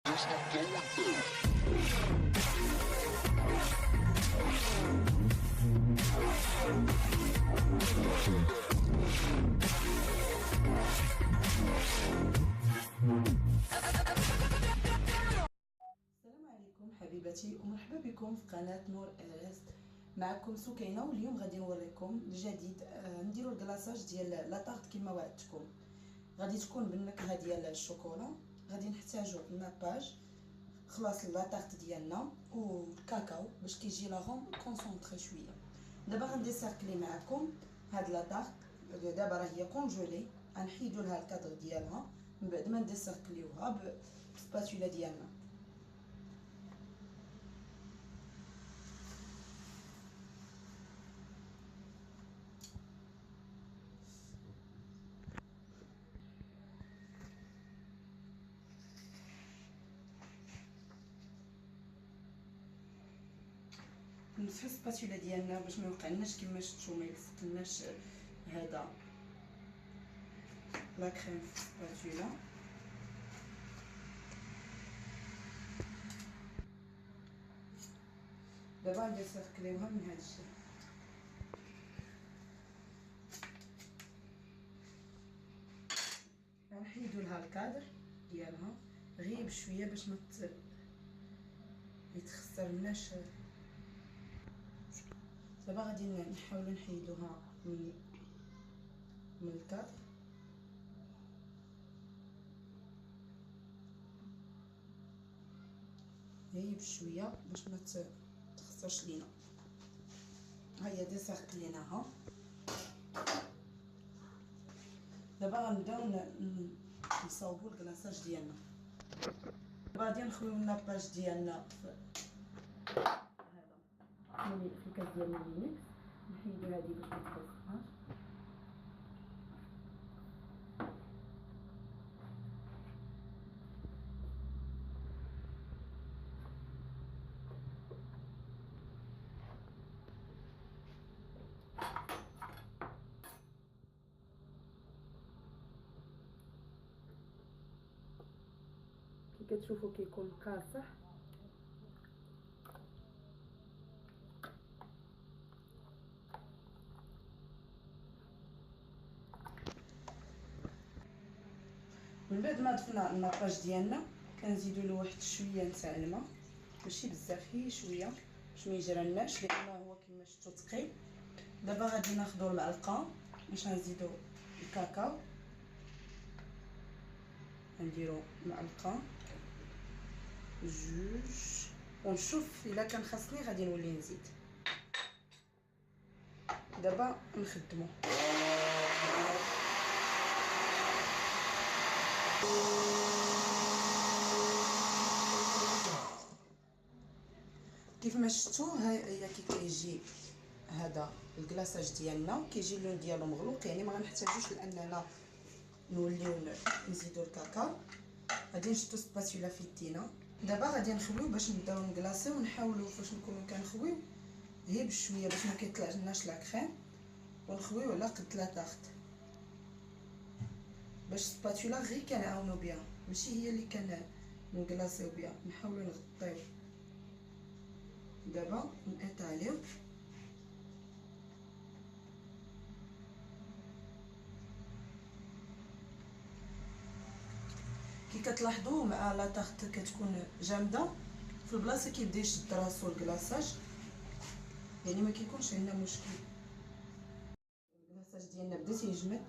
عليكم حبيباتي ومرحبا بكم في قناه نور ارست. معكم سكينه، واليوم غادي نوريكم الجديد. نديروا الكلاصاج ديال لاطارت كما وعدتكم. غادي تكون بالنكهه ديال الشوكولا. غادي نحتاجوا الناباج، خلاص لاطارت ديالنا، والكاكاو باش كيجي لاغوم كونسونطري شويه. دابا غنديسيركلي معكم هاد لاطارت. دابا راه هي كونجولي، غنحيدوا لها الكادر ديالها من بعد ما نديسيركليوها بالسباتولا ديالنا. نمسحو السباتولا ديالنا باش ما يوقعناش كما شفتوا، ما يلصقلناش هذا لا كريم في السباتولا. دابا نديسيركليوها من هذا الشيء. غنحيدو لها الكادر ديالها غير بشويه باش ما يتخسرناش. دابا غادي نحاولوا نحيدوها من الكادر غير بشويه باش ما تخسرش لينا. ها هي ديسيركليناها. دابا غنبداو نصاوبوا الكلاصاج ديالنا. غادي نخويو الناباج ديالنا في هذا في الكاس ديال الميكس. نحيدو هذه باش ما تلصقهاش. كي كتشوفوا كيكون قاصح، من بعد ما ضفنا الناباج ديالنا كنزيدوا له واحد شويه نتاع الماء، ماشي بزاف، غير شويه باش ما يجرناش لانه هو كما شفتوا ثقيل. دابا غادي ناخذوا المعلقه باش نزيدوا الكاكاو. نديروا معلقه جوج ونشوف الا كان خاصني غادي نولي نزيد. دابا نخدموا كيف ما شفتوا. ها هي كي كيجي هذا الكلاصاج ديالنا، كيجي اللون ديالو مغلوق، يعني ما غنحتاجوش لاننا نوليو نزيدو الكاكاو. غادي نشدو سباتولا في يدينا. دابا غادي نخويو باش نبداو نكلاصيو، ونحاولوا فاش نكونوا كنخويو غير بشويه باش ما كيطلعلناش لا كريم، ونخويو على قد لاطارت باش سباتولا غير كنعاونو بها، ماشي هي اللي نكلاصيو بها. نحاولوا نغطيو. دابا نيطاليو. كي كتلاحظوا مع لاطارت كتكون جامده في البلاصه كيبدا يشد راسو الكلاصاج، يعني ما كيكونش عندنا مشكل. الكلاصاج ديالنا بدا تيجمد.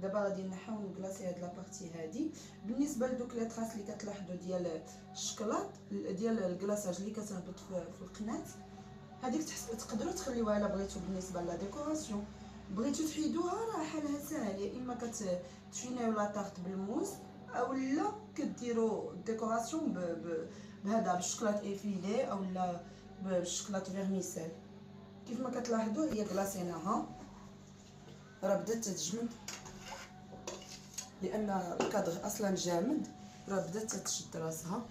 دابا غادي نحاول نكلاصي هاد لابارتي هادي. بالنسبه لدوك لي طراس اللي كتلاحظوا ديال الشكلاط ديال الكلاصاج اللي كتهبط في القناه، هذيك تقدروا تخليوها الا بغيتو. بالنسبه لا ديكوراسيون بغيتو تحيدوها راه حالها ساهل، يا اما كتفينيو لاطارت بالموس او لا كديروا الديكوراسيون بهذا بالشكلاط ايفيلي او لا بالشكلاط فيرميسيل. كيف ما كتلاحظوا هي كلاصيناها راه بدات تتجمد، لان الكادر اصلا جامد، راه بدات تشد راسها.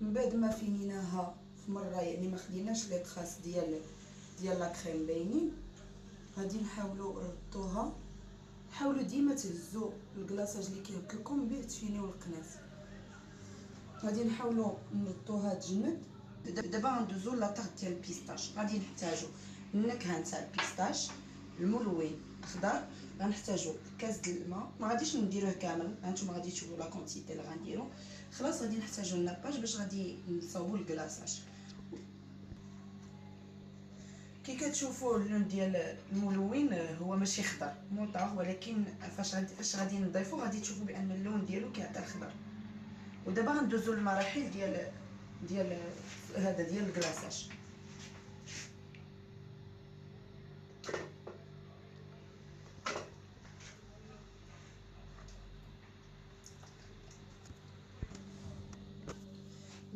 من بعد ما فينيناها في مره، يعني ما خليناش لي طراس ديال لا كريم باينين، غادي نحاولوا نردوها. حاولوا ديما تهزوا الكلاصاج اللي كيهبط به تفينيو القناص. غادي نحاولوا نردوها تجمد. دابا غندوزو لاطاغ ديال البيستاش. غادي نحتاجو النكهه نتاع البيستاش، الملون اخضر، غنحتاجو كاس د الماء، ما غاديش نديروه كامل، هانتوما غادي تشوفوا لا كونتيتي اللي غنديرو. خلاص غادي نحتاجو الناباج باش غادي نصاوبو الكلاصاج. كي كتشوفوا اللون ديال الملون هو ماشي خضر موطا، ولكن فاش غادي نضيفو غادي تشوفوا بان اللون ديالو كيعطي الخضر. ودابا غندوزو للمراحل ديال هذا ديال الكلاصاج.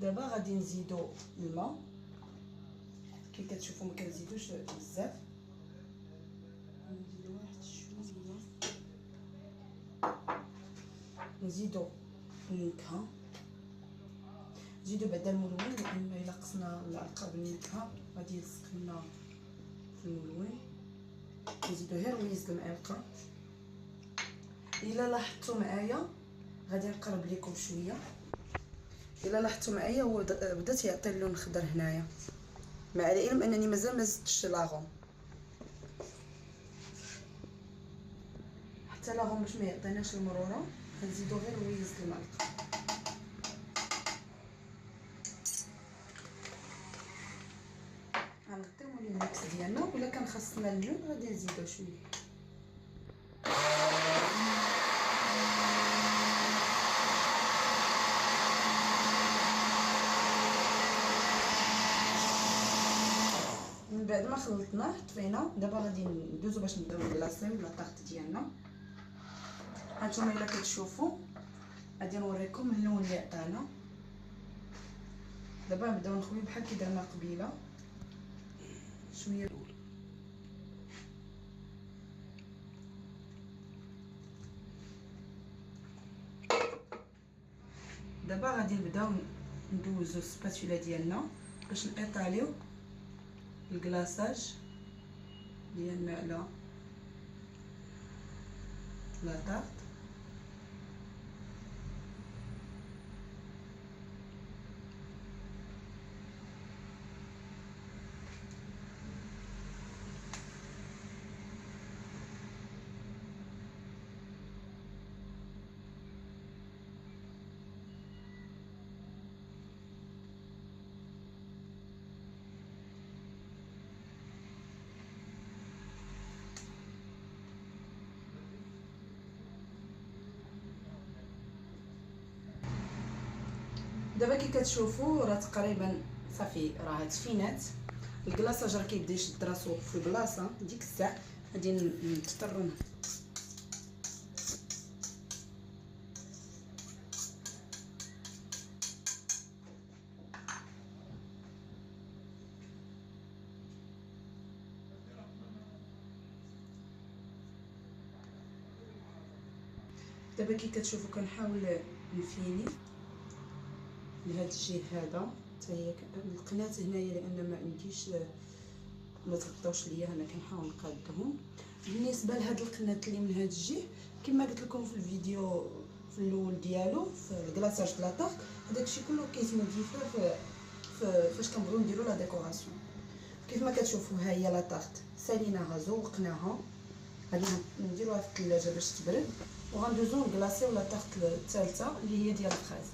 دابا غادي نزيدو الماء. كي كتشوفوا ما كنزيدوش بزاف، نزيدو واحد شويه. نزيدو النكهه، نزيدو بعدا الملون، لان الا قصنا العلقه بالنكهه غادي يلصق لنا في الملون. نزيدو غير ويز المعلقه. الا لاحظتوا معايا غادي نقرب لكم شويه. الا لاحظتوا معايا هو بدا تيعطي اللون خضر هنايا، مع العلم انني مازال ما زدتش لاغوم، حتى لاغوم باش ما يعطيناش المروره. غنزيدو غير ويز المعلقه. غنغطيو لي الميكس ديالنا، ولا كان خاصنا اللون غادي نزيدو شويه. من بعد ما خلطناه طفينا، دابا غادي ندوزو باش نبداو نكلاصيو لا طارت ديالنا. هانتوما الا كتشوفوا غادي نوريكم اللون اللي عطانا. دابا نبداو نخويو بحال كي درنا قبيله شويه. دابا غادي نبداو ندوزو السباتولا ديالنا باش نيطاليو الكلاصاج ديالنا على لا طارت. دابا كي كتشوفوا راه تقريبا صافي، راه تفينات الكلاصاج، راه كيبدا يشد راسو في البلاصه. ديك الساعه غادي نضطروا دابا كي كتشوفوا كنحاول نفيني لهاد الجهه هذا حتى هي القناه هنايا، لان ما عنديش ما تغطاوش ليا، انا كنحاول نقادهم. بالنسبه لهاد القناه اللي من هاد الجهه كما قلت لكم في الفيديو في الاول ديالو في الكلاصاج د لاطاغ، هذاكشي كله كيتموديفا في فاش كنبغيو نديرو لا ديكوراسيون. كيف ما كتشوفوا ها هي لاطاغ ساليناها زوقناها، غادي نديروها في الثلاجه باش تبرد، وغندوزو نكلاصيو لاطاغ الثالثه اللي هي ديال الفريز.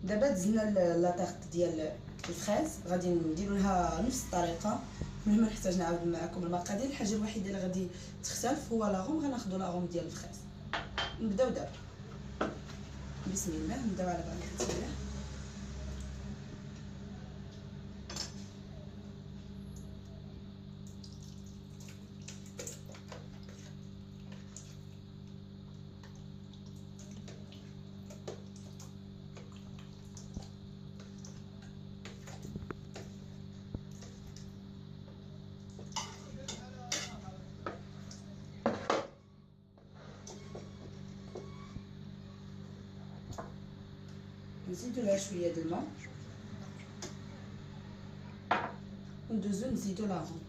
دابا دزنا لاطاغ ديال الفريز، غادي نديرو لها نفس الطريقه. مهما نحتاج نعاود معكم المقادير، الحاجه الوحيده اللي غادي تختلف هو لاغوم. غناخذوا لاغوم ديال الفريز. نبداو دابا، بسم الله، نبداو على بركه الله. نزيدو لها شويه د الماء وندوزو نزيدو لاغوم.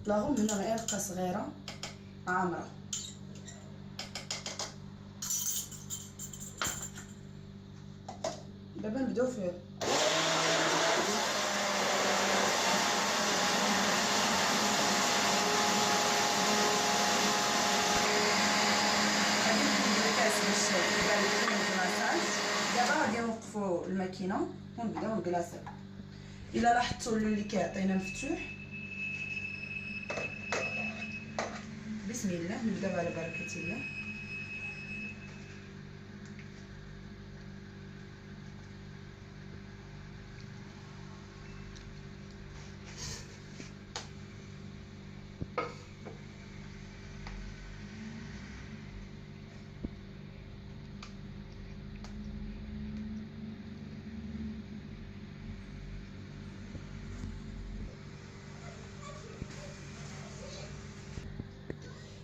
لاغوم هنا معلقه صغيره عامره. دابا نبداو في باش يبان لكم الكلاصاج. دابا غادي نوقفوا الماكينه ونبداو نكلاصيو. الا لاحظتوا اللي كيعطينا مفتوح، بسم الله نبداو على بركه الله.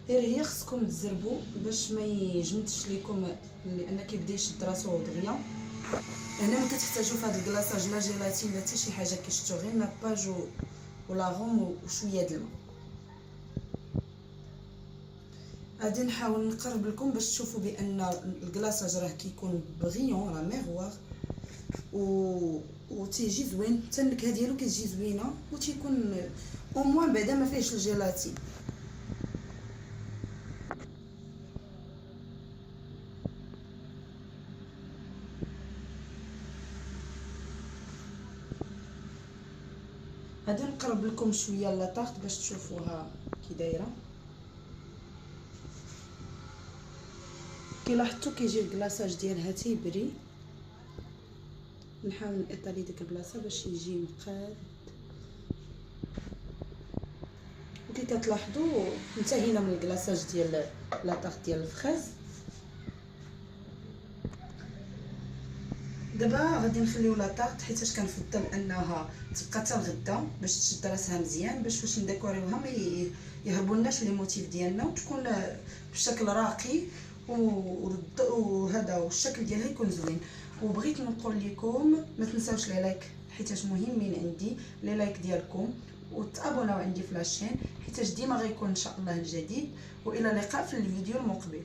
غير هي خصكم تزربوا باش ما يجمدش لكم، لان كيبدا يشد راسو دغيا. هنا ما كتحتاجوا في هذا الكلاصاج لا جيلاتين لا حتى شي حاجه، كيشتو غير ناباج ولا غوم وشويه د الماء. غادي نحاول نقرب لكم باش تشوفوا بان الكلاصاج راه كيكون بغيون، راه ميغوار و تيجي زوين، حتى النكهه ديالو كتجي زوينه و تيكون او موان بعدا ما فيهش الجيلاتين. غادي نقرب لكم شويه لاطاغ باش تشوفوها كي دايره. كي لاحظتوا كيجي الكلاصاج ديالها تيبري، نحاول نطالي ديك البلاصه باش يجي مقاد. وكي كتلاحظوا انتهينا من الكلاصاج ديال لاطاغ ديال الفخاز. دابا غادي نخليو لاطاغ حيتاش كنفضل انها تبقى حتى الغدا باش تشد راسها مزيان، باش فاش نديكوريوها ما يهربولناش لي موتيف ديالنا وتكون بشكل راقي وهذا والشكل ديالها يكون زوين. وبغيت نقول لكم ما تنساوش لي لايك حيتاش مهمين عندي لي لايك ديالكم، وتابوناو عندي في لاشين حيتاش ديما غيكون ان شاء الله الجديد. والى اللقاء في الفيديو المقبل.